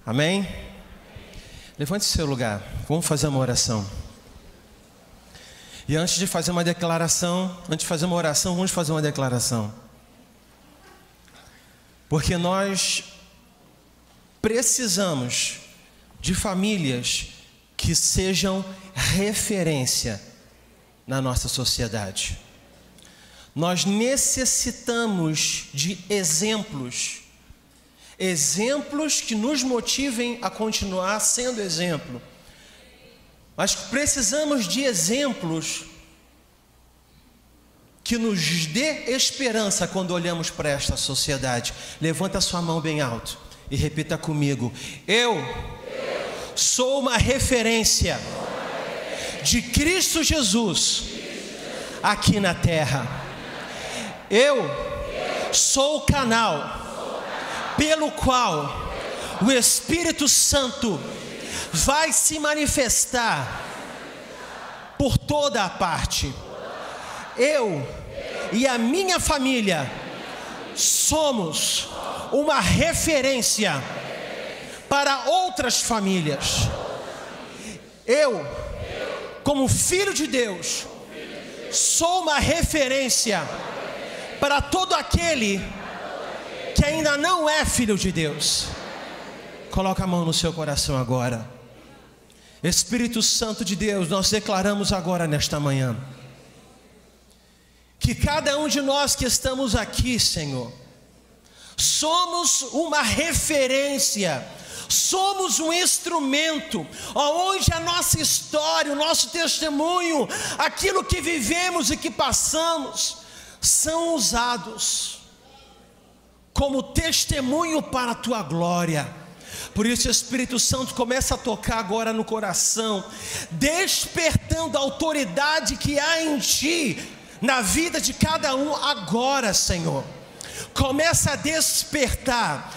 Amém? Levante seu lugar, vamos fazer uma oração. E antes de fazer uma declaração, antes de fazer uma oração, vamos fazer uma declaração. Porque nós precisamos de famílias que sejam referência na nossa sociedade. Nós necessitamos de exemplos que nos motivem a continuar sendo exemplo. Mas precisamos de exemplos que nos dê esperança quando olhamos para esta sociedade. Levanta a sua mão bem alto e repita comigo: eu sou uma referência de Cristo Jesus aqui na terra. Eu sou o canal pelo qual o Espírito Santo vai se manifestar por toda a parte. Eu e a minha família somos uma referência para outras famílias. Eu, como filho de Deus, sou uma referência para todo aquele que ainda não é filho de Deus. Coloca a mão no seu coração agora. Espírito Santo de Deus, nós declaramos agora nesta manhã que cada um de nós que estamos aqui, Senhor, somos uma referência, somos um instrumento, onde a nossa história, o nosso testemunho, aquilo que vivemos e que passamos, são usados como testemunho para a Tua glória. Por isso, Espírito Santo, começa a tocar agora no coração, despertando a autoridade que há em Ti, na vida de cada um agora, Senhor. Começa a despertar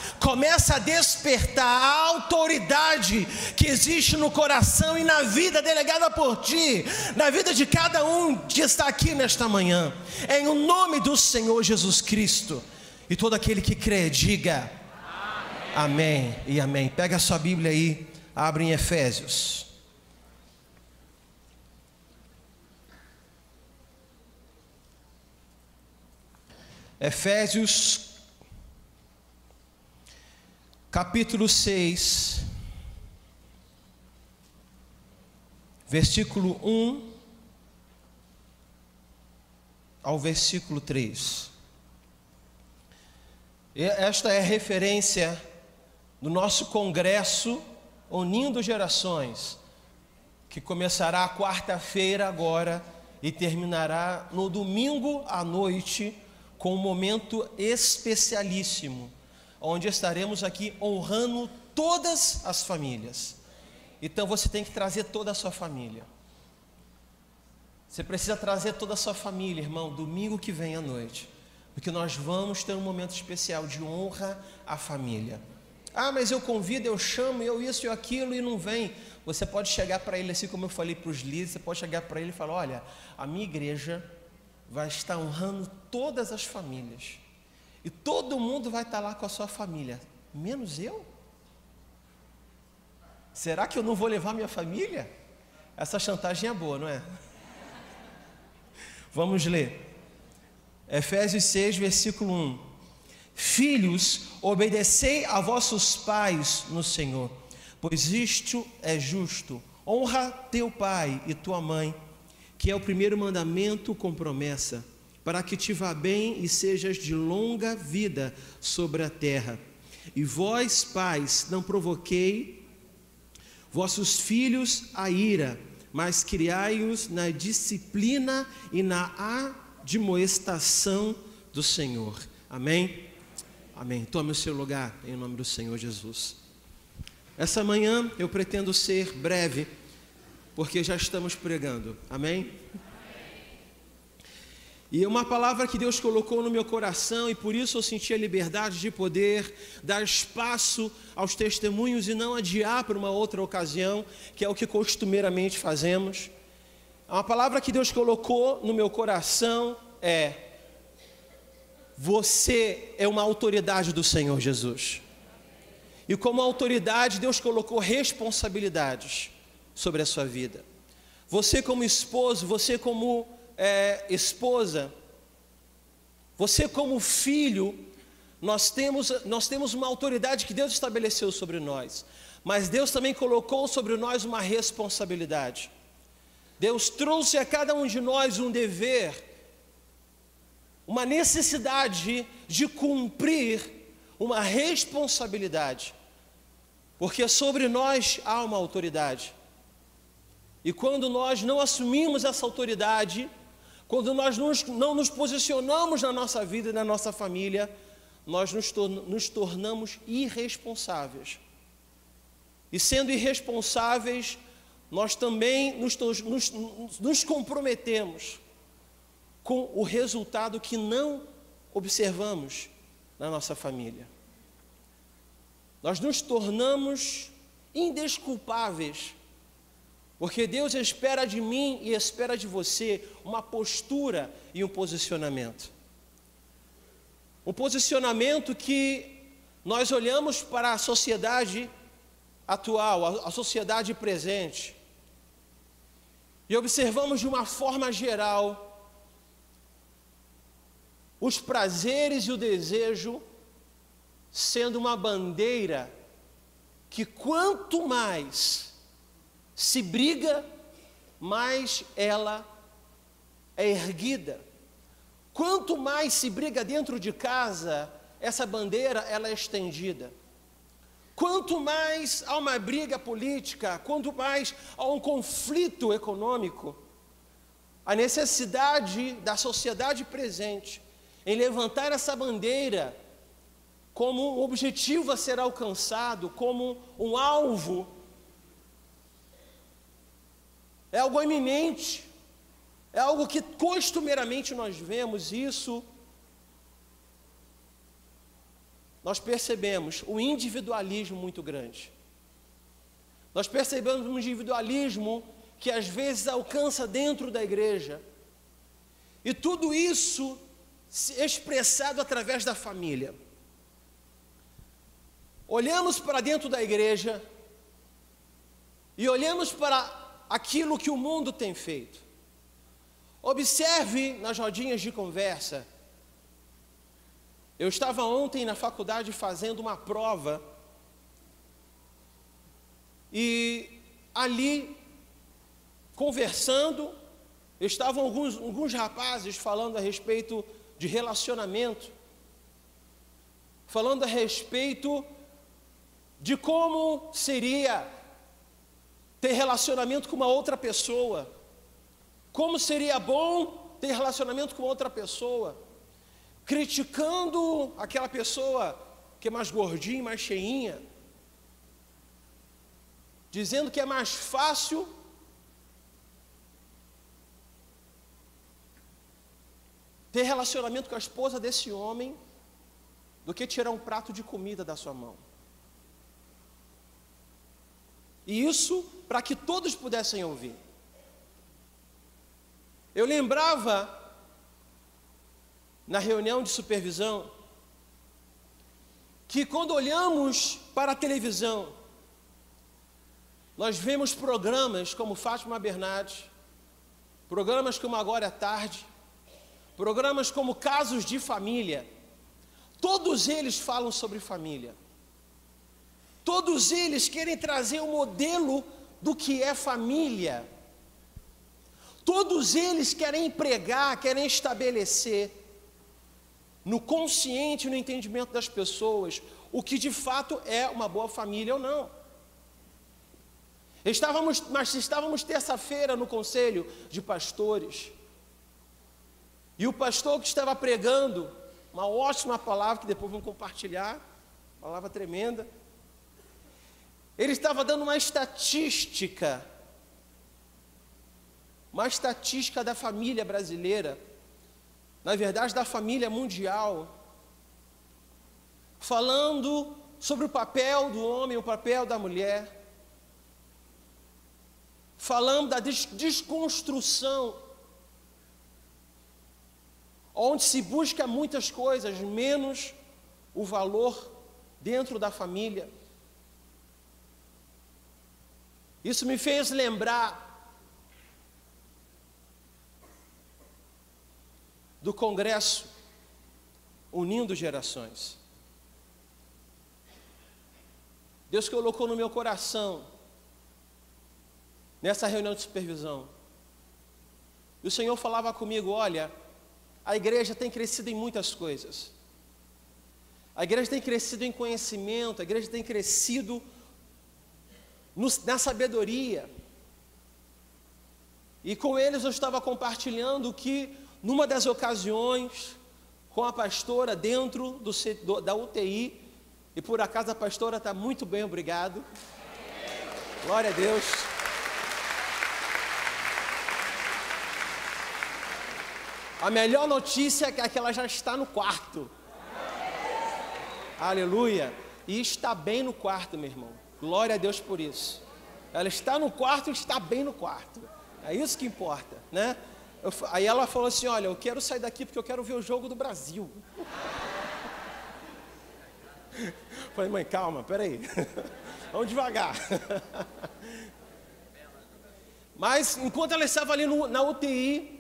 a autoridade que existe no coração e na vida delegada por Ti, na vida de cada um que está aqui nesta manhã, em o nome do Senhor Jesus Cristo. E todo aquele que crê, diga amém e amém. Pega a sua Bíblia aí, abre em Efésios. Efésios, capítulo 6, versículo 1 ao versículo 3. Esta é a referência do nosso congresso Unindo Gerações, que começará quarta-feira agora e terminará no domingo à noite, com um momento especialíssimo, onde estaremos aqui honrando todas as famílias. Então você tem que trazer toda a sua família. Você precisa trazer toda a sua família, irmão, domingo que vem à noite, porque nós vamos ter um momento especial de honra à família. Ah, mas eu convido, eu chamo, eu isso e aquilo e não vem. Você pode chegar para ele, assim como eu falei para os líderes, você pode chegar para ele e falar: olha, a minha igreja vai estar honrando todas as famílias, e todo mundo vai estar lá com a sua família, menos eu? Será que eu não vou levar minha família? Essa chantagem é boa, não é? Vamos ler Efésios 6, versículo 1. Filhos, obedecei a vossos pais no Senhor, pois isto é justo. Honra teu pai e tua mãe, que é o primeiro mandamento com promessa, para que te vá bem e sejas de longa vida sobre a terra. E vós, pais, não provoquei vossos filhos a ira, mas criai-os na disciplina e na admoestação do Senhor. Amém? Amém. Tome o seu lugar em nome do Senhor Jesus. Essa manhã eu pretendo ser breve, porque já estamos pregando. Amém? E uma palavra que Deus colocou no meu coração, e por isso eu senti a liberdade de poder dar espaço aos testemunhos e não adiar para uma outra ocasião, que é o que costumeiramente fazemos. Uma palavra que Deus colocou no meu coração é: você é uma autoridade do Senhor Jesus. E como autoridade, Deus colocou responsabilidades sobre a sua vida. Você como esposo, você como esposa, você como filho, nós temos uma autoridade que Deus estabeleceu sobre nós. Mas Deus também colocou sobre nós uma responsabilidade. Deus trouxe a cada um de nós um dever, uma necessidade de cumprir uma responsabilidade, porque sobre nós há uma autoridade. E quando nós não assumimos essa autoridade, quando nós não nos posicionamos na nossa vida e na nossa família, nós nos tornamos irresponsáveis. E sendo irresponsáveis, nós também nos comprometemos com o resultado que não observamos na nossa família. Nós nos tornamos indesculpáveis, porque Deus espera de mim e espera de você uma postura e um posicionamento. Um posicionamento que nós olhamos para a sociedade atual, a sociedade presente, e observamos de uma forma geral os prazeres e o desejo sendo uma bandeira que quanto mais se briga, mais ela é erguida. Quanto mais se briga dentro de casa, essa bandeira ela é estendida. Quanto mais há uma briga política, quanto mais há um conflito econômico, a necessidade da sociedade presente em levantar essa bandeira como um objetivo a ser alcançado, como um alvo, é algo iminente, é algo que costumeiramente nós vemos isso. Nós percebemos um individualismo muito grande. Nós percebemos um individualismo que às vezes alcança dentro da igreja. E tudo isso expressado através da família. Olhamos para dentro da igreja e olhamos para aquilo que o mundo tem feito. Observe nas rodinhas de conversa. Eu estava ontem na faculdade fazendo uma prova e ali, conversando, estavam alguns rapazes falando a respeito de relacionamento, falando a respeito de como seria ter relacionamento com uma outra pessoa, como seria bom ter relacionamento com outra pessoa, criticando aquela pessoa que é mais gordinha, mais cheinha, dizendo que é mais fácil ter relacionamento com a esposa desse homem do que tirar um prato de comida da sua mão. E isso para que todos pudessem ouvir. Eu lembrava, na reunião de supervisão, que quando olhamos para a televisão, nós vemos programas como Fátima Bernardes, programas como Agora é Tarde, programas como Casos de Família. Todos eles falam sobre família. Todos eles querem trazer um modelo do que é família. Todos eles querem pregar, querem estabelecer no consciente, no entendimento das pessoas, o que de fato é uma boa família ou não. Estávamos terça-feira no conselho de pastores, e o pastor que estava pregando, uma ótima palavra, que depois vamos compartilhar, palavra tremenda, ele estava dando uma estatística da família brasileira, na verdade da família mundial, falando sobre o papel do homem, o papel da mulher, falando da desconstrução, onde se busca muitas coisas, menos o valor dentro da família. Isso me fez lembrar do Congresso Unindo Gerações. Deus colocou no meu coração, nessa reunião de supervisão, e o Senhor falava comigo: olha, a igreja tem crescido em muitas coisas. A igreja tem crescido em conhecimento, a igreja tem crescido na sabedoria. E com eles eu estava compartilhando que, numa das ocasiões, com a pastora dentro da UTI, e por acaso a pastora está muito bem, obrigado. Glória a Deus. A melhor notícia é que ela já está no quarto. Aleluia. E está bem no quarto, meu irmão. Glória a Deus por isso. Ela está no quarto e está bem no quarto. É isso que importa, né? Aí ela falou assim: olha, eu quero sair daqui porque eu quero ver o jogo do Brasil. Falei: mãe, calma, peraí. Vamos devagar. Mas enquanto ela estava ali na UTI,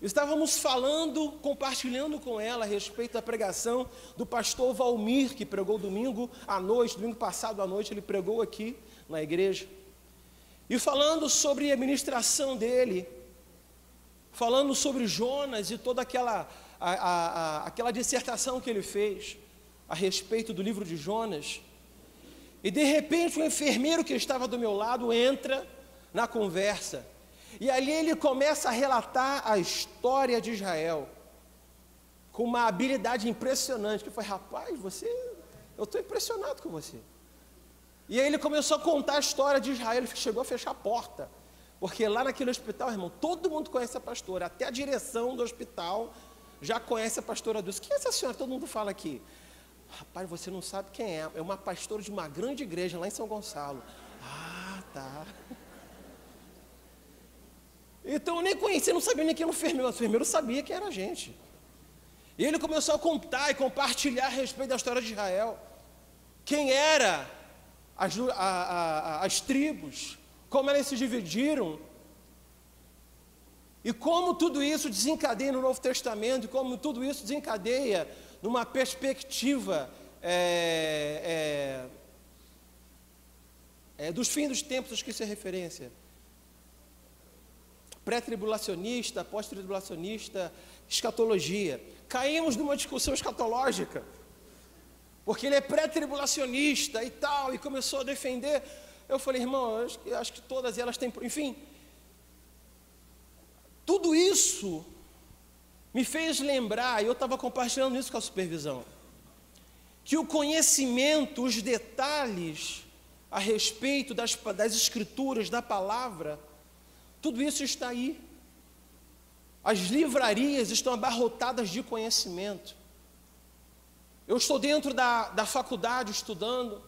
estávamos falando, compartilhando com ela a respeito da pregação do pastor Valmir, que pregou domingo passado à noite, ele pregou aqui na igreja. E falando sobre a ministração dele, falando sobre Jonas e toda aquela dissertação que ele fez a respeito do livro de Jonas. E de repente o enfermeiro que estava do meu lado entra na conversa. E ali ele começa a relatar a história de Israel, com uma habilidade impressionante, que foi: rapaz, eu estou impressionado com você. E aí ele começou a contar a história de Israel, ele chegou a fechar a porta, porque lá naquele hospital, irmão, todo mundo conhece a pastora, até a direção do hospital já conhece a pastora Dulce. Quem é essa senhora? Todo mundo fala aqui. Rapaz, você não sabe quem é uma pastora de uma grande igreja lá em São Gonçalo. Ah, tá. Então eu nem conhecia, não sabia nem quem era o enfermeiro. O enfermeiro sabia quem era a gente. E ele começou a contar e compartilhar a respeito da história de Israel. Quem eram as tribos, como elas se dividiram, e como tudo isso desencadeia no Novo Testamento, e como tudo isso desencadeia numa perspectiva dos fins dos tempos, acho que isso é referência. Pré-tribulacionista, pós-tribulacionista, escatologia. Caímos numa discussão escatológica, porque ele é pré-tribulacionista e tal, e começou a defender. Eu falei: irmão, acho que todas elas têm, enfim. Tudo isso me fez lembrar, e eu estava compartilhando isso com a supervisão, que o conhecimento, os detalhes a respeito das escrituras, da palavra, tudo isso está aí. As livrarias estão abarrotadas de conhecimento. Eu estou dentro da faculdade estudando,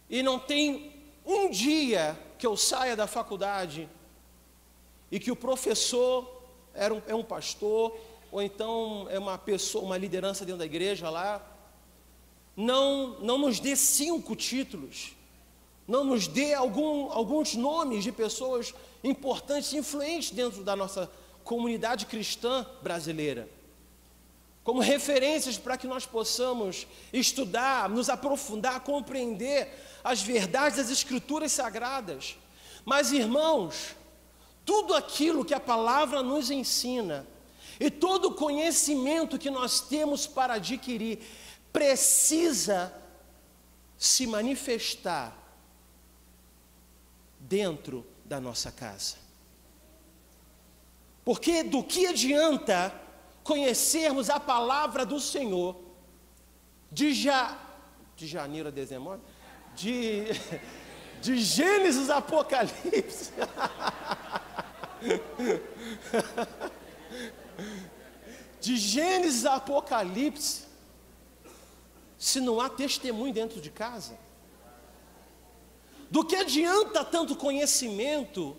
e não tem um dia que eu saia da faculdade e que o professor é um pastor, ou então é uma pessoa, uma liderança dentro da igreja lá, não nos dê 5 títulos, não nos dê alguns nomes de pessoas importantes, influentes dentro da nossa comunidade cristã brasileira, como referências para que nós possamos estudar, nos aprofundar, compreender as verdades das Escrituras Sagradas. Mas, irmãos, tudo aquilo que a palavra nos ensina e todo o conhecimento que nós temos para adquirir precisa se manifestar dentro da nossa casa. Porque do que adianta conhecermos a palavra do Senhor de janeiro a dezembro, de Gênesis a Apocalipse, de Gênesis a Apocalipse, se não há testemunho dentro de casa? Do que adianta tanto conhecimento?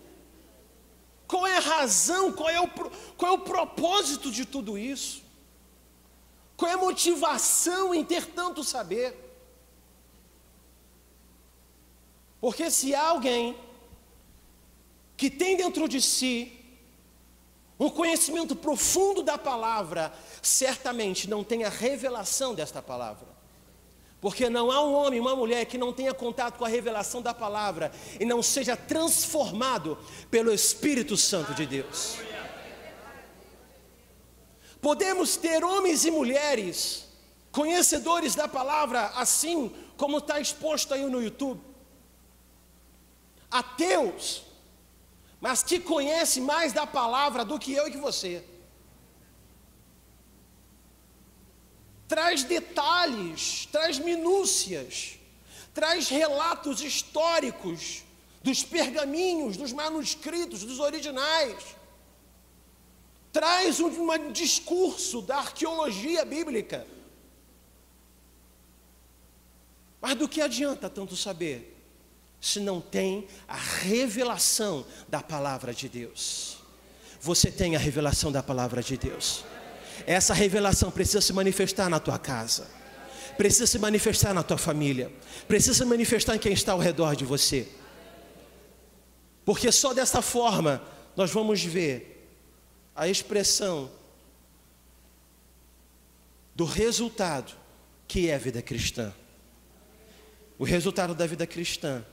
Qual é a razão, qual é o propósito de tudo isso? Qual é a motivação em ter tanto saber? Porque se há alguém que tem dentro de si um conhecimento profundo da palavra, certamente não tem a revelação desta palavra. Porque não há um homem, uma mulher que não tenha contato com a revelação da palavra e não seja transformado pelo Espírito Santo de Deus. Podemos ter homens e mulheres conhecedores da palavra, assim como está exposto aí no YouTube. Ateus, mas que conhecem mais da palavra do que eu e que você. Traz detalhes, traz minúcias, traz relatos históricos dos pergaminhos, dos manuscritos, dos originais. Traz um discurso da arqueologia bíblica. Mas do que adianta tanto saber, se não tem a revelação da palavra de Deus? Você tem a revelação da palavra de Deus. Essa revelação precisa se manifestar na tua casa, precisa se manifestar na tua família, precisa se manifestar em quem está ao redor de você. Porque só dessa forma nós vamos ver a expressão do resultado que é a vida cristã. O resultado da vida cristã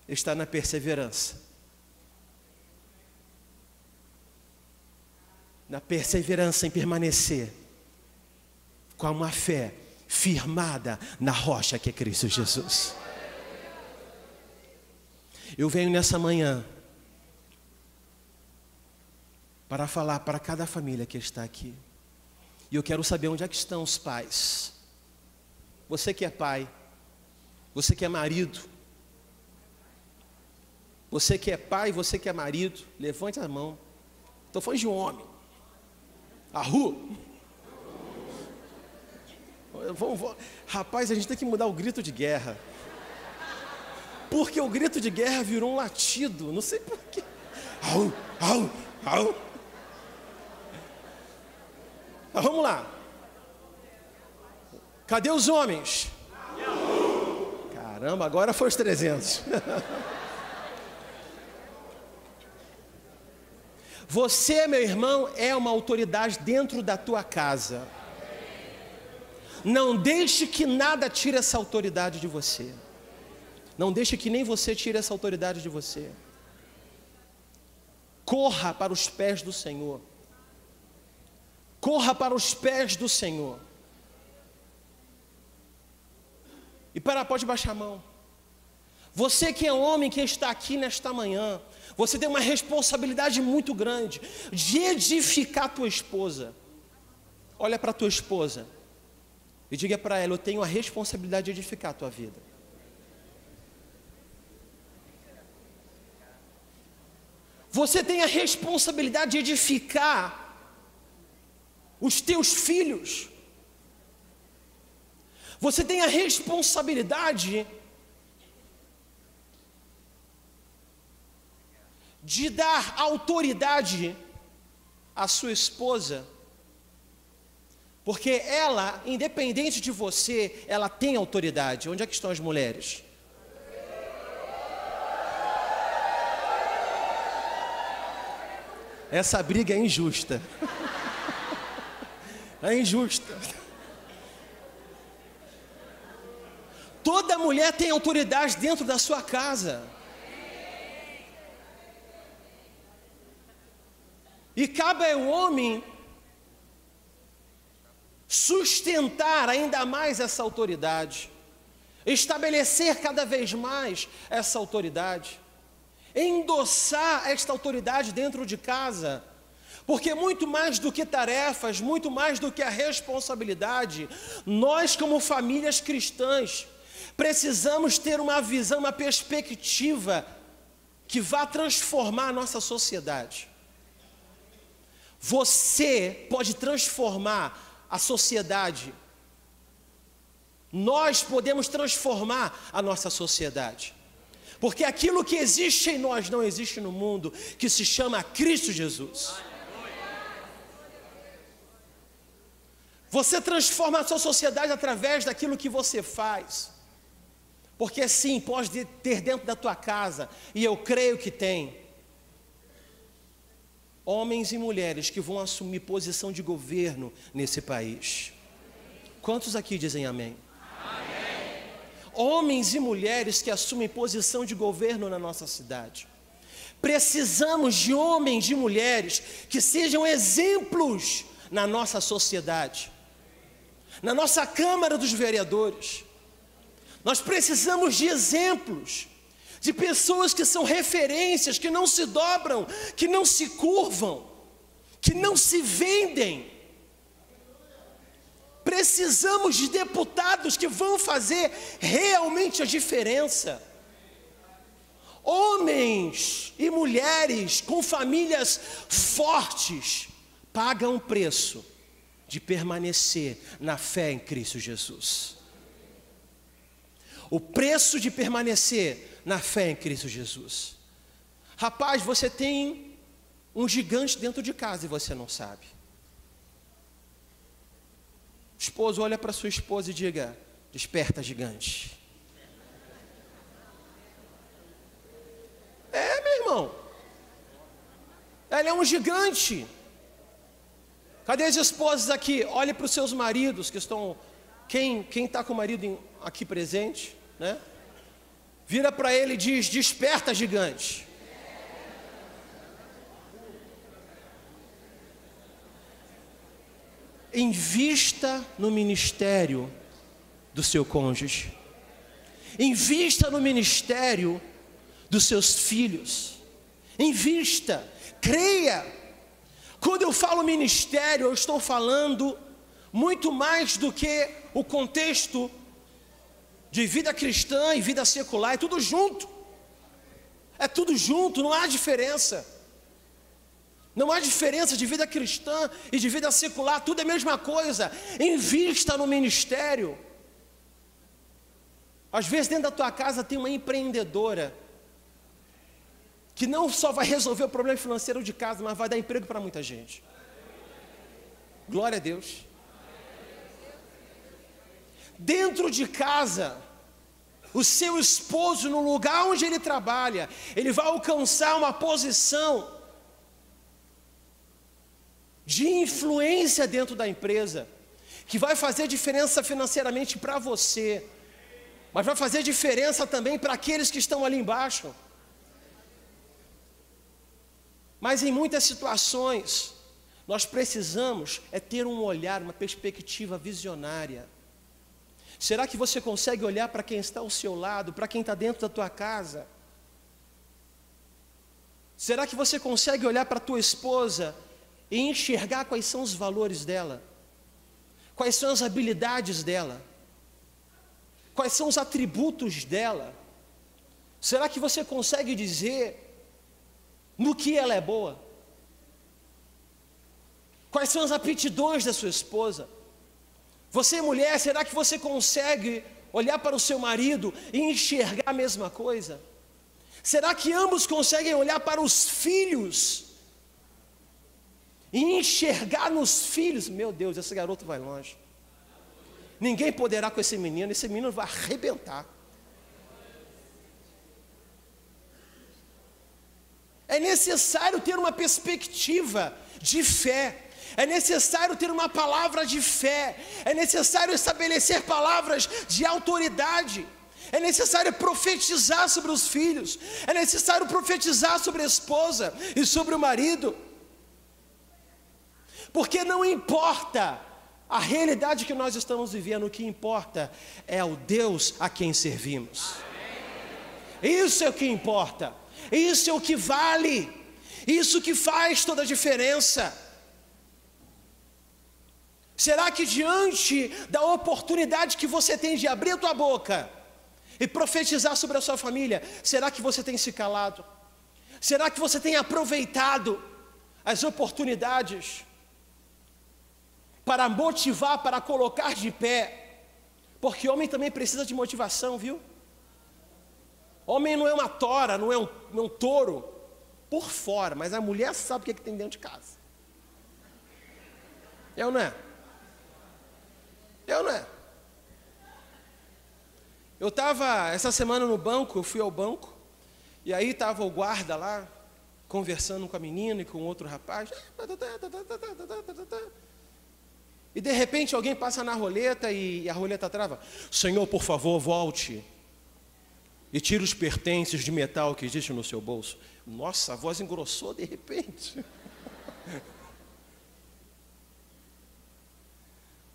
está na perseverança. Na perseverança em permanecer com uma fé firmada na rocha que é Cristo Jesus. Eu venho nessa manhã para falar para cada família que está aqui. E eu quero saber onde é que estão os pais. Você que é pai, você que é marido, você que é pai, você que é marido, levante a mão. Estou falando de um homem. A rua. Rapaz, a gente tem que mudar o grito de guerra. Porque o grito de guerra virou um latido. Não sei porquê. Au, au, au. Mas vamos lá. Cadê os homens? Caramba, agora foi os 300. Você, meu irmão, é uma autoridade dentro da tua casa. Não deixe que nada tire essa autoridade de você. Não deixe que nem você tire essa autoridade de você. Corra para os pés do Senhor. Corra para os pés do Senhor. E pode baixar a mão. Você que é homem que está aqui nesta manhã, você tem uma responsabilidade muito grande de edificar a tua esposa. Olha para a tua esposa e diga para ela: eu tenho a responsabilidade de edificar a tua vida. Você tem a responsabilidade de edificar os teus filhos. Você tem a responsabilidade de dar autoridade à sua esposa, porque ela, independente de você, ela tem autoridade. Onde é que estão as mulheres? Essa briga é injusta. É injusta. Toda mulher tem autoridade dentro da sua casa. E cabe ao homem sustentar ainda mais essa autoridade, estabelecer cada vez mais essa autoridade, endossar esta autoridade dentro de casa, porque muito mais do que tarefas, muito mais do que a responsabilidade, nós como famílias cristãs, precisamos ter uma visão, uma perspectiva que vá transformar a nossa sociedade. Você pode transformar a sociedade. Nós podemos transformar a nossa sociedade. Porque aquilo que existe em nós não existe no mundo, que se chama Cristo Jesus. Você transforma a sua sociedade através daquilo que você faz. Porque sim, pode ter dentro da tua casa, e eu creio que tem, homens e mulheres que vão assumir posição de governo nesse país. Quantos aqui dizem amém? Amém. Homens e mulheres que assumem posição de governo na nossa cidade. Precisamos de homens e mulheres que sejam exemplos na nossa sociedade, na nossa Câmara dos Vereadores. Nós precisamos de exemplos, de pessoas que são referências, que não se dobram, que não se curvam, que não se vendem. Precisamos de deputados que vão fazer realmente a diferença. Homens e mulheres com famílias fortes pagam o preço de permanecer na fé em Cristo Jesus. O preço de permanecer na fé em Cristo Jesus. Rapaz, você tem um gigante dentro de casa e você não sabe. Esposo, olha para sua esposa e diga: desperta, gigante. Meu irmão, ela é um gigante. Cadê as esposas aqui? Olhe para os seus maridos que estão. Quem está com o marido aqui presente, né? Vira para ele e diz: desperta, gigante. Invista no ministério do seu cônjuge. Invista no ministério dos seus filhos. Invista, creia. Quando eu falo ministério, eu estou falando muito mais do que o contexto de vida cristã e vida secular. É tudo junto. É tudo junto, não há diferença. Não há diferença de vida cristã e de vida secular, tudo é a mesma coisa. Invista no ministério. Às vezes dentro da tua casa tem uma empreendedora que não só vai resolver o problema financeiro de casa, mas vai dar emprego para muita gente. Glória a Deus. Dentro de casa, o seu esposo, no lugar onde ele trabalha, ele vai alcançar uma posição de influência dentro da empresa, que vai fazer diferença financeiramente para você, mas vai fazer diferença também para aqueles que estão ali embaixo. Mas em muitas situações, nós precisamos ter um olhar, uma perspectiva visionária. Será que você consegue olhar para quem está ao seu lado, para quem está dentro da tua casa? Será que você consegue olhar para a tua esposa e enxergar quais são os valores dela? Quais são as habilidades dela? Quais são os atributos dela? Será que você consegue dizer no que ela é boa? Quais são as aptidões da sua esposa? Você, mulher, será que você consegue olhar para o seu marido e enxergar a mesma coisa? Será que ambos conseguem olhar para os filhos e enxergar nos filhos? Meu Deus, esse garoto vai longe. Ninguém poderá com esse menino vai arrebentar. É necessário ter uma perspectiva de fé. É necessário ter uma palavra de fé. É necessário estabelecer palavras de autoridade. É necessário profetizar sobre os filhos. É necessário profetizar sobre a esposa e sobre o marido. Porque não importa a realidade que nós estamos vivendo, o que importa é o Deus a quem servimos. Isso é o que importa. Isso é o que vale. Isso que faz toda a diferença. Será que diante da oportunidade que você tem de abrir a tua boca e profetizar sobre a sua família, será que você tem se calado? Será que você tem aproveitado as oportunidades para motivar, para colocar de pé? Porque homem também precisa de motivação, viu? Homem não é uma tora, não é um touro por fora, mas a mulher sabe o que tem dentro de casa. É ou não é? É ou não é? Eu estava essa semana no banco, eu fui ao banco, e aí estava o guarda lá, conversando com a menina e com outro rapaz. E de repente alguém passa na roleta e a roleta trava. Senhor, por favor, volte e tire os pertences de metal que existe no seu bolso. Nossa, a voz engrossou de repente.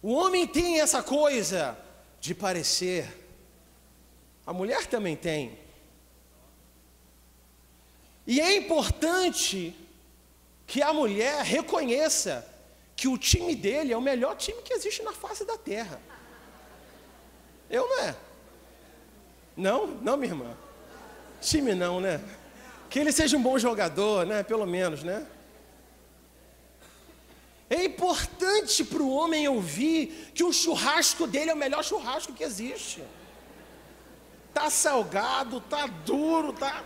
O homem tem essa coisa de parecer. A mulher também tem. E é importante que a mulher reconheça que o time dele é o melhor time que existe na face da terra. Eu não é? Não? Não, minha irmã? Time não, né? Que ele seja um bom jogador, né? Pelo menos, né? É importante para o homem ouvir que o churrasco dele é o melhor churrasco que existe. Tá salgado, tá duro, tá...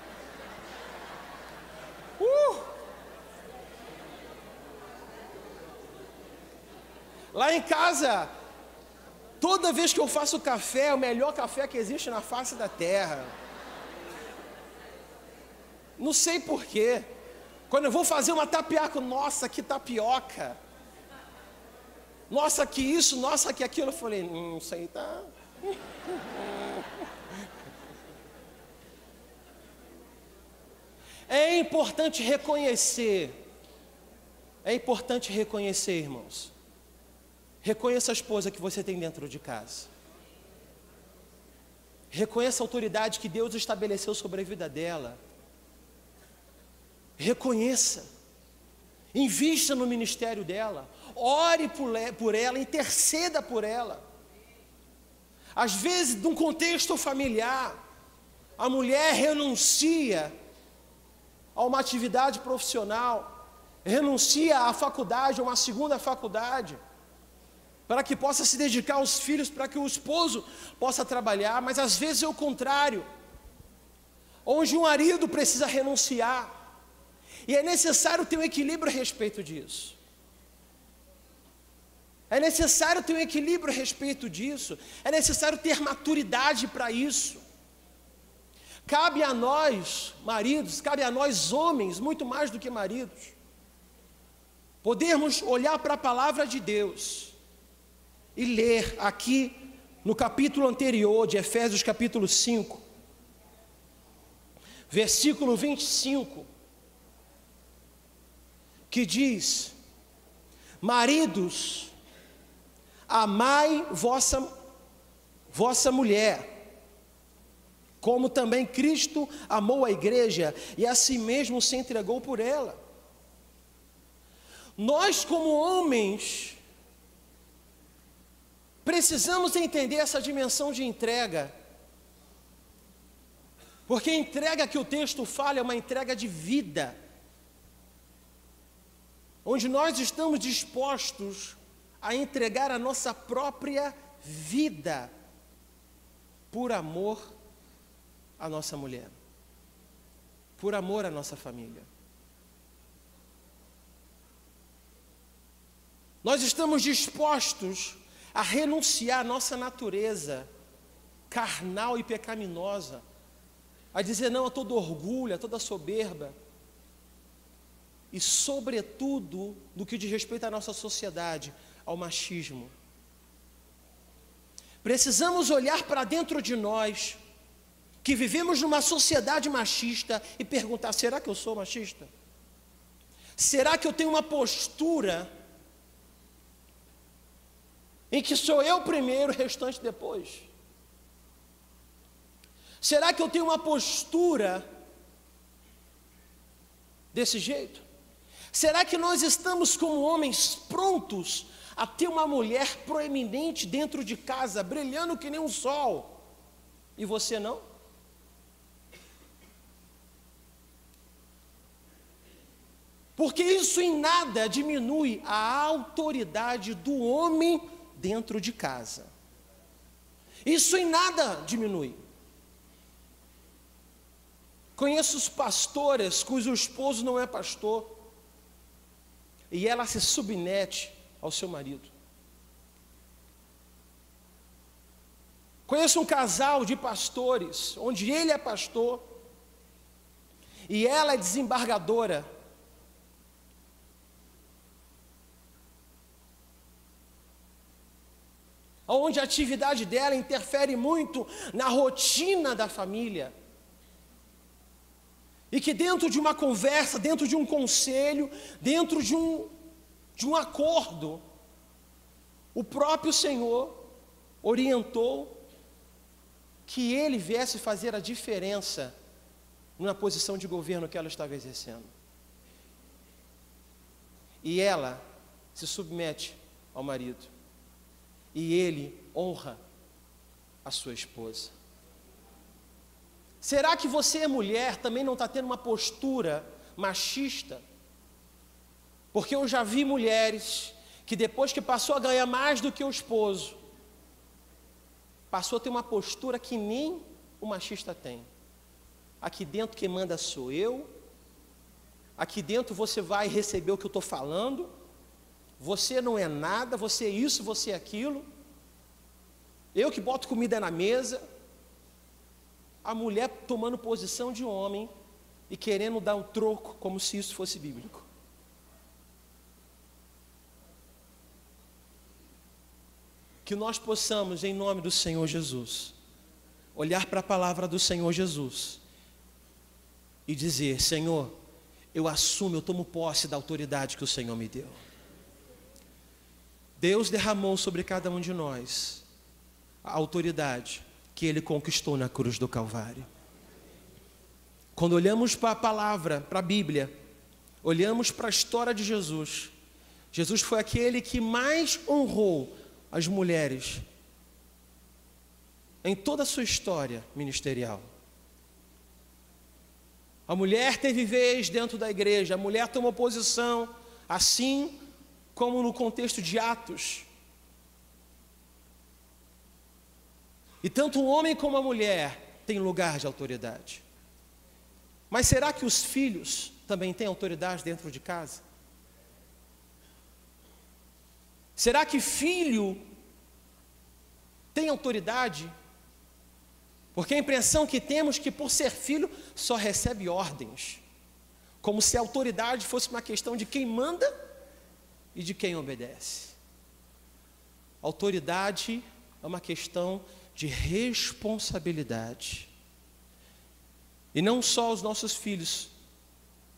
Lá em casa, toda vez que eu faço café, é o melhor café que existe na face da terra. Não sei porquê. Quando eu vou fazer uma tapioca, nossa, que tapioca. Nossa, que isso, nossa, que aquilo. Eu falei, isso aí tá... É importante reconhecer, irmãos. Reconheça a esposa que você tem dentro de casa. Reconheça a autoridade que Deus estabeleceu sobre a vida dela. Reconheça. Invista no ministério dela. Ore por ela, interceda por ela. Às vezes, num contexto familiar, a mulher renuncia a uma atividade profissional, renuncia à faculdade, a uma segunda faculdade, para que possa se dedicar aos filhos, para que o esposo possa trabalhar, mas às vezes é o contrário, onde o marido precisa renunciar, e é necessário ter um equilíbrio a respeito disso. É necessário ter um equilíbrio a respeito disso, é necessário ter maturidade para isso. Cabe a nós, maridos, cabe a nós, homens, muito mais do que maridos, podermos olhar para a palavra de Deus e ler aqui no capítulo anterior de Efésios capítulo 5, versículo 25, que diz: maridos, amai vossa mulher, como também Cristo amou a igreja e a si mesmo se entregou por ela. Nós, como homens, precisamos entender essa dimensão de entrega, porque a entrega que o texto fala é uma entrega de vida, onde nós estamos dispostos a entregar a nossa própria vida por amor a nossa mulher, por amor à nossa família. Nós estamos dispostos a renunciar à nossa natureza carnal e pecaminosa, a dizer não a todo orgulho, a toda soberba, e sobretudo, no que diz respeito à nossa sociedade, ao machismo. Precisamos olhar para dentro de nós, que vivemos numa sociedade machista, e perguntar: será que eu sou machista? Será que eu tenho uma postura em que sou eu primeiro, o restante depois? Será que eu tenho uma postura desse jeito? Será que nós estamos como homens prontos a ter uma mulher proeminente dentro de casa, brilhando que nem um sol, e você não? Porque isso em nada diminui a autoridade do homem dentro de casa. Isso em nada diminui. Conheço os pastoras cujo esposo não é pastor, e ela se submete ao seu marido. Conheço um casal de pastores, onde ele é pastor e ela é desembargadora. Onde a atividade dela interfere muito na rotina da família. E que dentro de uma conversa, dentro de um conselho, dentro de um acordo, o próprio Senhor orientou que ele viesse fazer a diferença na posição de governo que ela estava exercendo. E ela se submete ao marido. E ele honra a sua esposa. Será que você, mulher, também não está tendo uma postura machista? Porque eu já vi mulheres que depois que passou a ganhar mais do que o esposo, passou a ter uma postura que nem o machista tem. Aqui dentro quem manda sou eu, aqui dentro você vai receber o que eu estou falando, você não é nada, você é isso, você é aquilo, eu que boto comida na mesa. A mulher tomando posição de homem e querendo dar um troco como se isso fosse bíblico. Que nós possamos, em nome do Senhor Jesus, olhar para a palavra do Senhor Jesus e dizer: Senhor, eu assumo, eu tomo posse da autoridade que o Senhor me deu. Deus derramou sobre cada um de nós a autoridade que Ele conquistou na cruz do Calvário. Quando olhamos para a palavra, para a Bíblia, olhamos para a história de Jesus, Jesus foi aquele que mais honrou as mulheres em toda a sua história ministerial. A mulher teve vez dentro da igreja, a mulher tomou posição, assim como no contexto de Atos. E tanto o homem como a mulher têm lugar de autoridade. Mas será que os filhos também têm autoridade dentro de casa? Será que filho tem autoridade? Porque a impressão que temos é que por ser filho só recebe ordens, como se a autoridade fosse uma questão de quem manda e de quem obedece. Autoridade é uma questão de responsabilidade. E não só os nossos filhos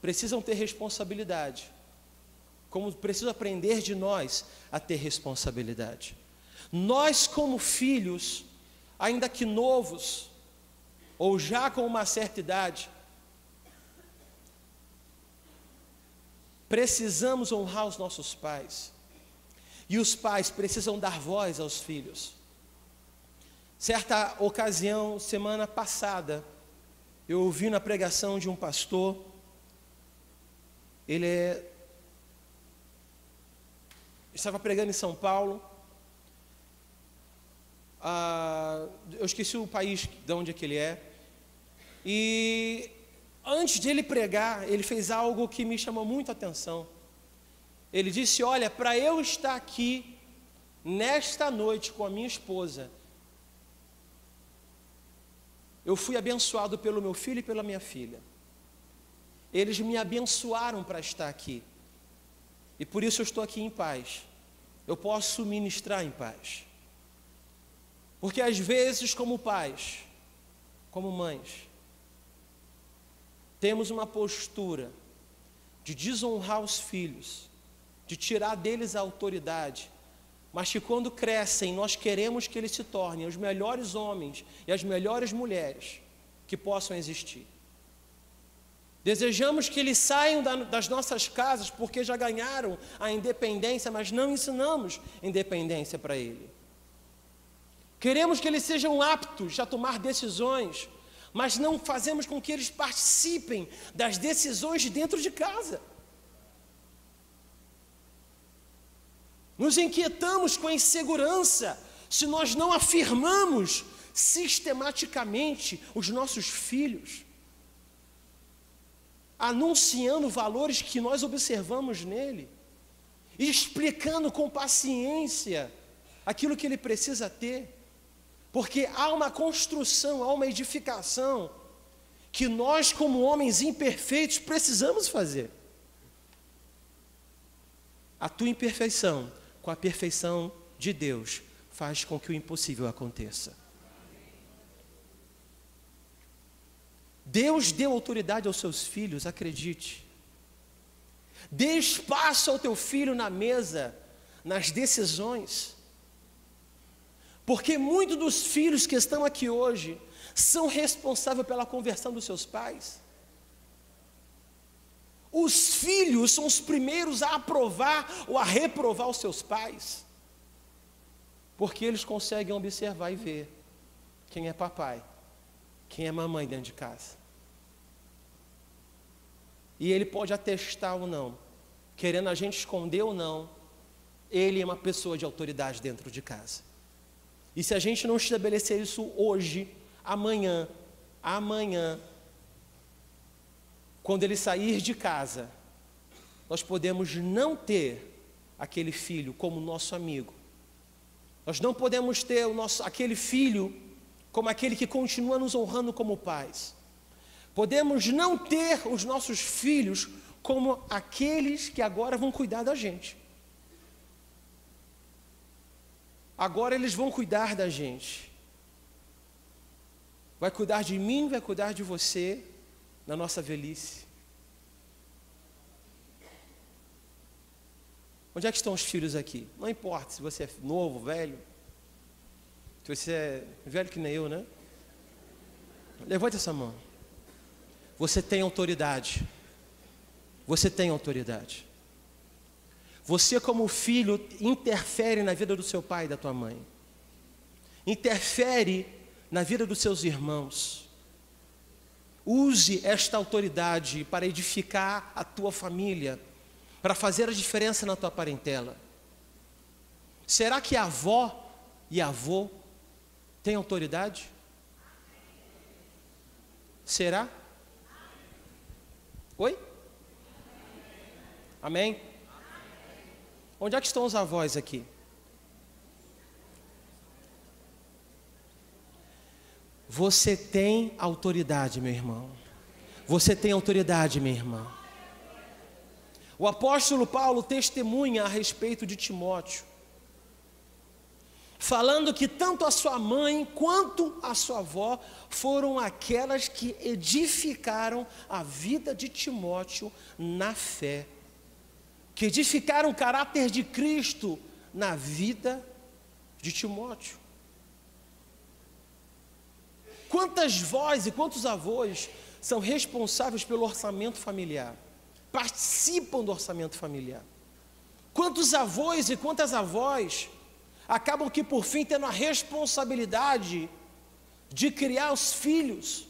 precisam ter responsabilidade, como precisam aprender de nós a ter responsabilidade. Nós, como filhos, ainda que novos, ou já com uma certa idade, precisamos honrar os nossos pais. E os pais precisam dar voz aos filhos. Certa ocasião, semana passada, eu ouvi na pregação de um pastor, estava pregando em São Paulo, eu esqueci o país de onde é que ele é, e antes de ele pregar, ele fez algo que me chamou muito a atenção. Ele disse: olha, para eu estar aqui, nesta noite com a minha esposa, eu fui abençoado pelo meu filho e pela minha filha. Eles me abençoaram para estar aqui. E por isso eu estou aqui em paz. Eu posso ministrar em paz. Porque às vezes, como pais, como mães, temos uma postura de desonrar os filhos, de tirar deles a autoridade, mas que quando crescem, nós queremos que eles se tornem os melhores homens e as melhores mulheres que possam existir. Desejamos que eles saiam das nossas casas porque já ganharam a independência, mas não ensinamos independência para ele. Queremos que eles sejam aptos a tomar decisões, mas não fazemos com que eles participem das decisões de dentro de casa. Nos inquietamos com a insegurança se nós não afirmamos sistematicamente os nossos filhos, anunciando valores que nós observamos nele, explicando com paciência aquilo que ele precisa ter, Porque há uma construção, há uma edificação que nós, como homens imperfeitos, precisamos fazer. A tua imperfeição com a perfeição de Deus faz com que o impossível aconteça. Deus deu autoridade aos seus filhos, acredite. Dê espaço ao teu filho na mesa, nas decisões. Porque muitos dos filhos que estão aqui hoje são responsáveis pela conversão dos seus pais. Os filhos são os primeiros a aprovar ou a reprovar os seus pais. Porque eles conseguem observar e ver quem é papai, quem é mamãe dentro de casa. E ele pode atestar ou não, querendo a gente esconder ou não, ele é uma pessoa de autoridade dentro de casa. E se a gente não estabelecer isso hoje, amanhã, quando ele sair de casa, nós podemos não ter aquele filho como nosso amigo. Nós não podemos ter aquele filho como aquele que continua nos honrando como pais. Podemos não ter os nossos filhos como aqueles que agora vão cuidar da gente. Agora eles vão cuidar da gente. Vai cuidar de mim, vai cuidar de você na nossa velhice. Onde é que estão os filhos aqui? Não importa se você é novo, velho. Se você é velho que nem eu, né? Levante essa mão. Você tem autoridade. Você tem autoridade. Você, como filho, interfere na vida do seu pai e da tua mãe. Interfere na vida dos seus irmãos. Use esta autoridade para edificar a tua família, para fazer a diferença na tua parentela. Será que a avó e avô têm autoridade? Será? Oi? Amém? Onde é que estão os avós aqui? Você tem autoridade, meu irmão. Você tem autoridade, minha irmã. O apóstolo Paulo testemunha a respeito de Timóteo, falando que tanto a sua mãe quanto a sua avó foram aquelas que edificaram a vida de Timóteo na fé, que edificaram o caráter de Cristo na vida de Timóteo. Quantas vós e quantos avós são responsáveis pelo orçamento familiar? Participam do orçamento familiar? Quantos avós e quantas avós acabam que por fim tendo a responsabilidade de criar os filhos?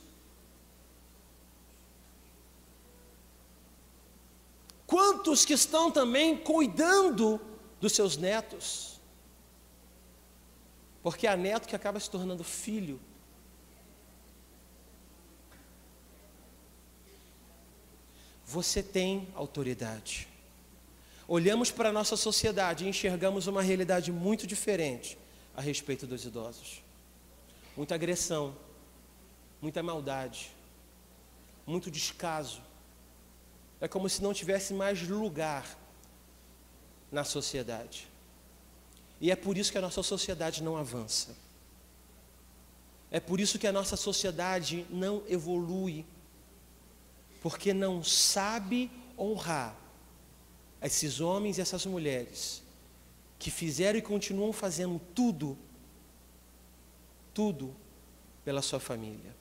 Quantos que estão também cuidando dos seus netos? Porque há neto que acaba se tornando filho. Você tem autoridade. Olhamos para a nossa sociedade e enxergamos uma realidade muito diferente a respeito dos idosos. Muita agressão, muita maldade, muito descaso. É como se não tivesse mais lugar na sociedade. E é por isso que a nossa sociedade não avança. É por isso que a nossa sociedade não evolui. Porque não sabe honrar esses homens e essas mulheres que fizeram e continuam fazendo tudo pela sua família.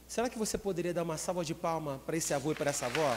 Será que você poderia dar uma salva de palmas para esse avô e para essa avó?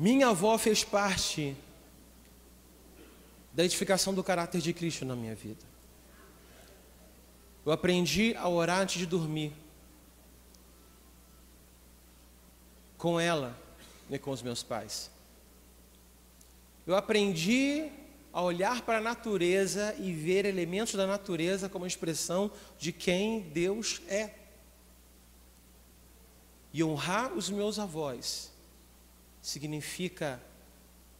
Minha avó fez parte da edificação do caráter de Cristo na minha vida. Eu aprendi a orar antes de dormir. com ela e com os meus pais. Eu aprendi a olhar para a natureza e ver elementos da natureza como expressão de quem Deus é. E honrar os meus avós significa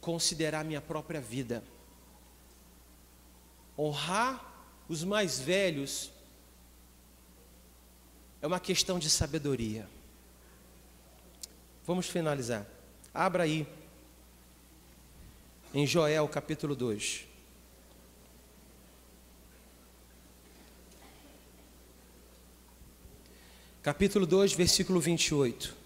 considerar minha própria vida. Honrar os mais velhos é uma questão de sabedoria. Vamos finalizar. Abra aí em Joel capítulo 2. Capítulo 2, versículo 28.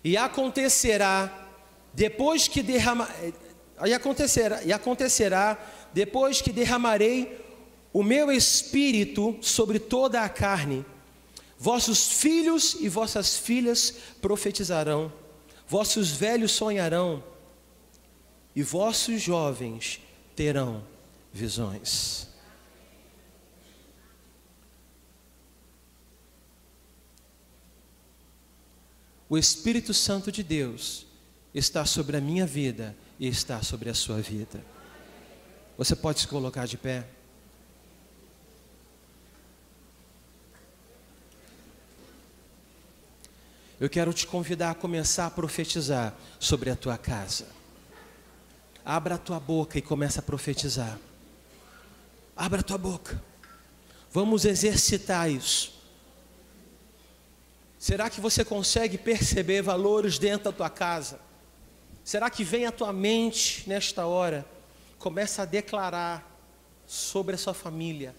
E acontecerá depois que derramarei o meu espírito sobre toda a carne, vossos filhos e vossas filhas profetizarão, vossos velhos sonharão, e vossos jovens terão visões. O Espírito Santo de Deus está sobre a minha vida e está sobre a sua vida. Você pode se colocar de pé? Eu quero te convidar a começar a profetizar sobre a tua casa. Abra a tua boca e comece a profetizar. Abra a tua boca. Vamos exercitar isso. Será que você consegue perceber valores dentro da tua casa? Será que vem à tua mente nesta hora? Começa a declarar sobre a sua família.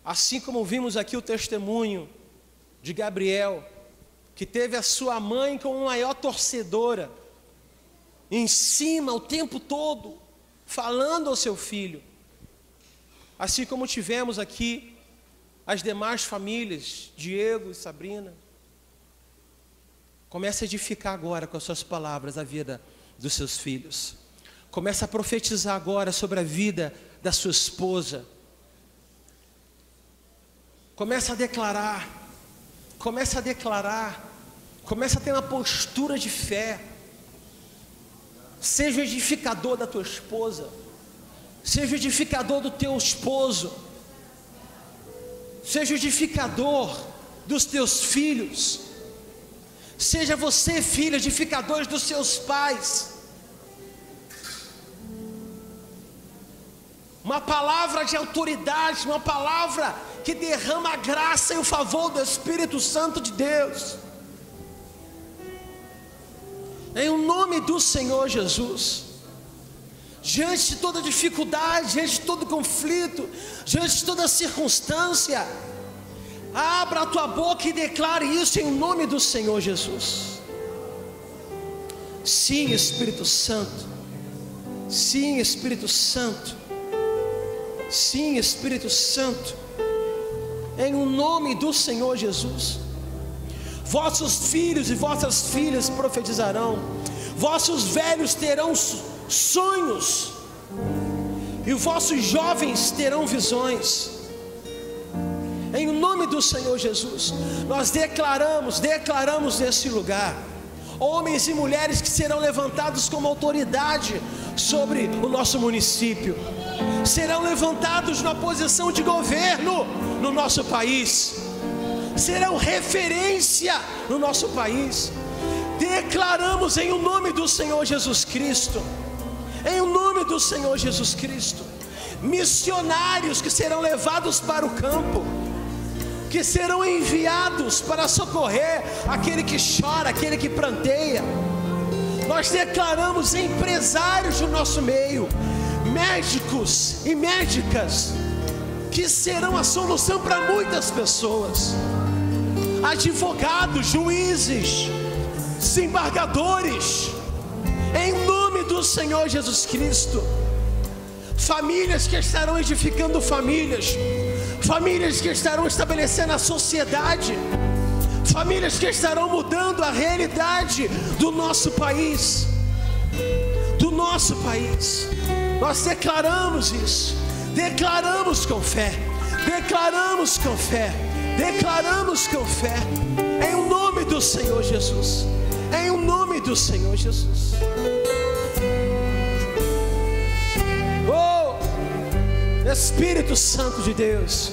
Assim como vimos aqui o testemunho de Gabriel, que teve a sua mãe como maior torcedora, em cima o tempo todo, falando ao seu filho. Assim como tivemos aqui as demais famílias, Diego e Sabrina. Comece a edificar agora com as suas palavras a vida dos seus filhos. Comece a profetizar agora sobre a vida da sua esposa. Comece a declarar. Comece a declarar. Comece a ter uma postura de fé. Seja o edificador da tua esposa. Seja o edificador do teu esposo. Seja o edificador dos teus filhos. Seja você, filho, edificador dos seus pais. Uma palavra de autoridade, uma palavra que derrama a graça e o favor do Espírito Santo de Deus. Em o nome do Senhor Jesus. Diante de toda dificuldade, diante de todo conflito, diante de toda circunstância, abra a tua boca e declare isso em nome do Senhor Jesus. Sim, Espírito Santo. Sim, Espírito Santo. Sim, Espírito Santo. Em nome do Senhor Jesus. Vossos filhos e vossas filhas profetizarão. Vossos velhos terão sonhos, e os vossos jovens terão visões. Em nome do Senhor Jesus, nós declaramos nesse lugar, homens e mulheres que serão levantados como autoridade sobre o nosso município, serão levantados na posição de governo no nosso país, serão referência no nosso país. Declaramos em o nome do Senhor Jesus Cristo, em o nome do Senhor Jesus Cristo, missionários que serão levados para o campo, que serão enviados para socorrer aquele que chora, aquele que pranteia. Nós declaramos empresários do nosso meio, médicos e médicas, que serão a solução para muitas pessoas, advogados, juízes, desembargadores, em nome do Senhor Jesus Cristo. Famílias que estarão edificando famílias, famílias que estarão estabelecendo a sociedade, famílias que estarão mudando a realidade do nosso país. Do nosso país. Nós declaramos isso. Declaramos com fé. Declaramos com fé. Declaramos com fé. Em o nome do Senhor Jesus. Em o nome do Senhor Jesus. Oh, Espírito Santo de Deus.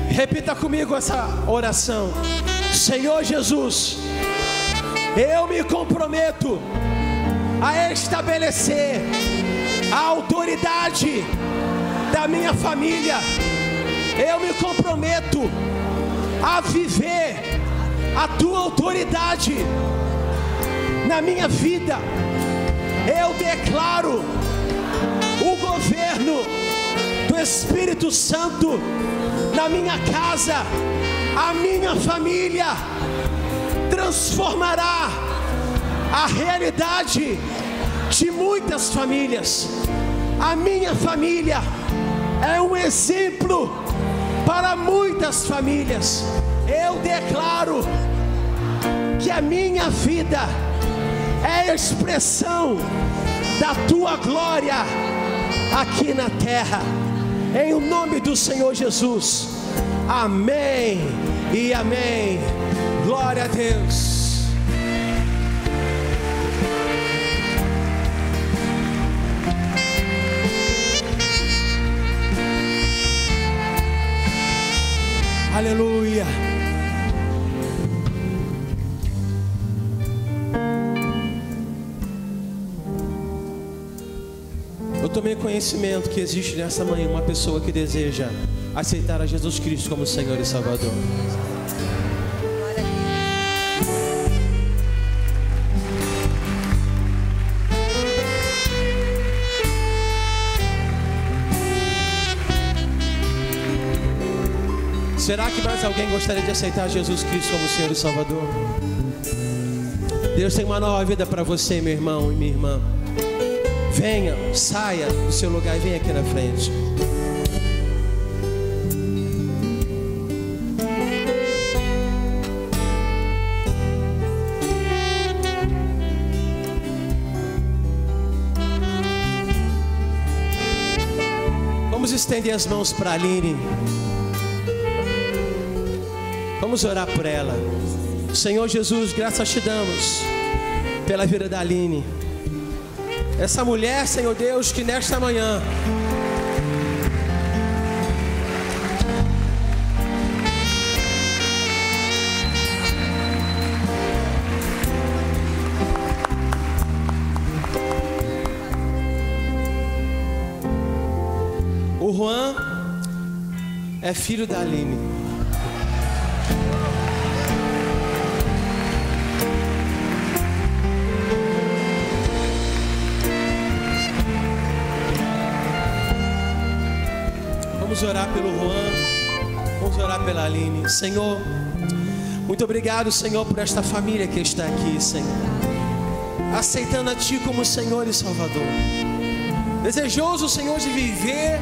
Repita comigo essa oração. Senhor Jesus, eu me comprometo a estabelecer a autoridade da minha família. Eu me comprometo a viver a tua autoridade na minha vida. Eu declaro o governo do Espírito Santo na minha casa. A minha família transformará a realidade de muitas famílias. A minha família é um exemplo para muitas famílias. Eu declaro que a minha vida é a expressão da tua glória aqui na terra. Em o nome do Senhor Jesus. Amém e amém. Glória a Deus. Aleluia. Eu tomei conhecimento que existe nessa manhã uma pessoa que deseja aceitar a Jesus Cristo como Senhor e Salvador. Será que mais alguém gostaria de aceitar Jesus Cristo como Senhor e Salvador? Deus tem uma nova vida para você, meu irmão e minha irmã. Venha, saia do seu lugar e venha aqui na frente. Vamos estender as mãos para a Aline. Vamos orar por ela. Senhor Jesus, graças te damos pela vida da Aline. Essa mulher, Senhor Deus, que nesta manhã o Juan é filho da Aline. Vamos orar pelo Juan, vamos orar pela Aline. Senhor, muito obrigado, Senhor, por esta família que está aqui, Senhor, aceitando a Ti como Senhor e Salvador, desejoso, Senhor, de viver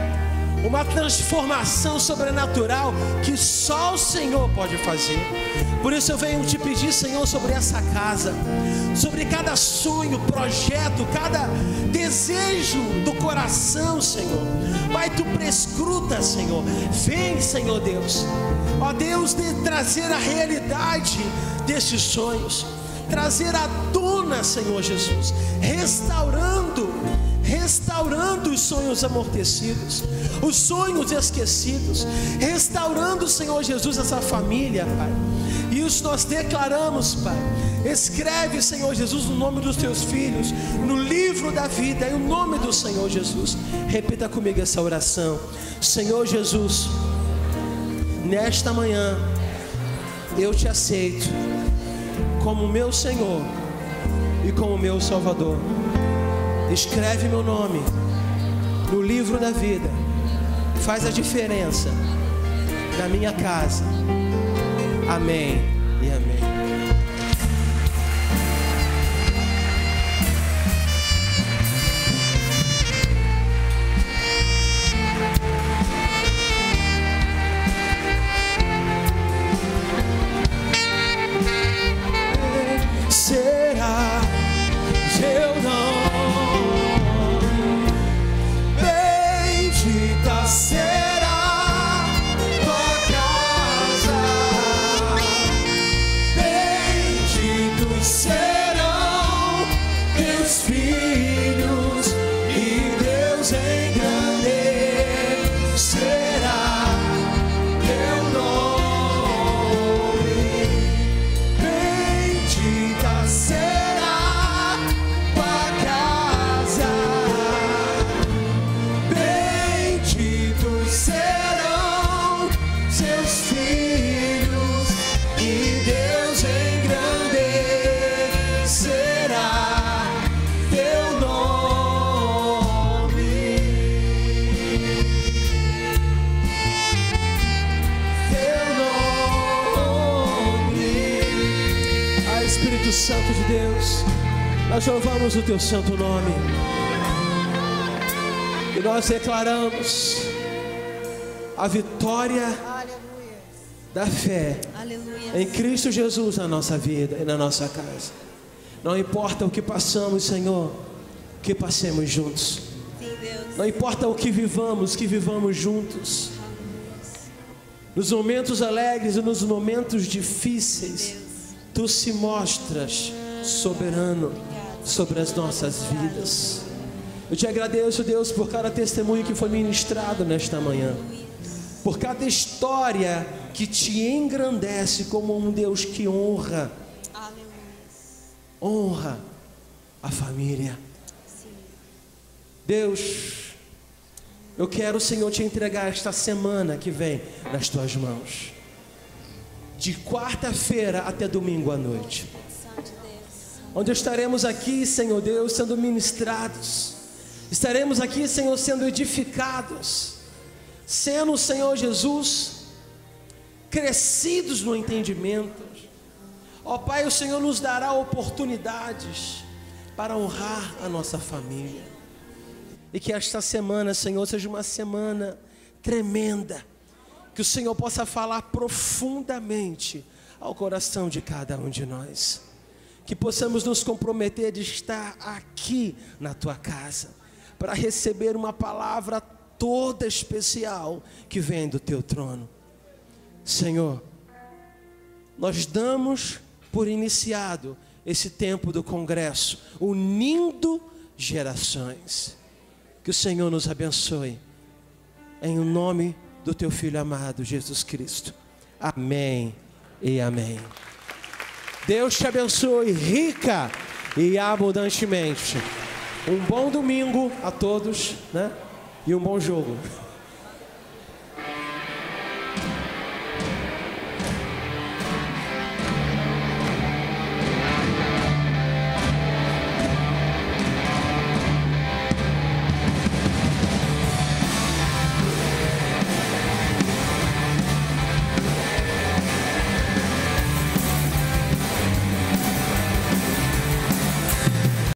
uma transformação sobrenatural que só o Senhor pode fazer. Por isso eu venho te pedir, Senhor, sobre essa casa, sobre cada sonho, projeto, cada desejo do coração, Senhor. Pai, Tu prescruta, Senhor. Vem, Senhor Deus, ó Deus, de trazer a realidade destes sonhos, trazer à tona, Senhor Jesus, restaurando os sonhos amortecidos, os sonhos esquecidos, restaurando, Senhor Jesus, essa família, Pai. E isso nós declaramos, Pai. Escreve, Senhor Jesus, o nome dos Teus filhos no livro da vida, em nome do Senhor Jesus. Repita comigo essa oração. Senhor Jesus, nesta manhã eu Te aceito como meu Senhor e como meu Salvador. Escreve meu nome no livro da vida. Faz a diferença na minha casa. Amém e amém. Espírito Santo de Deus, nós louvamos o teu santo nome. E nós declaramos a vitória da fé em Cristo Jesus na nossa vida e na nossa casa. Não importa o que passamos, Senhor, que passemos juntos. Não importa o que vivamos juntos. Nos momentos alegres e nos momentos difíceis, Tu se mostras soberano sobre as nossas vidas. Eu te agradeço, Deus, por cada testemunho que foi ministrado nesta manhã, por cada história que Te engrandece como um Deus que honra a família. Deus, eu quero, Senhor, Te entregar esta semana que vem nas Tuas mãos, de quarta-feira até domingo à noite, onde estaremos aqui, Senhor Deus, sendo ministrados. Estaremos aqui, Senhor, sendo edificados, sendo, Senhor Jesus, crescidos no entendimento. Ó Pai, o Senhor nos dará oportunidades para honrar a nossa família. E que esta semana, Senhor, seja uma semana tremenda, que o Senhor possa falar profundamente ao coração de cada um de nós, que possamos nos comprometer de estar aqui na Tua casa, para receber uma palavra toda especial que vem do Teu trono. Senhor, nós damos por iniciado esse tempo do congresso, unindo gerações. Que o Senhor nos abençoe, em nome do Teu Filho amado, Jesus Cristo. Amém e amém. Deus te abençoe rica e abundantemente. Um bom domingo a todos, né? E um bom jogo.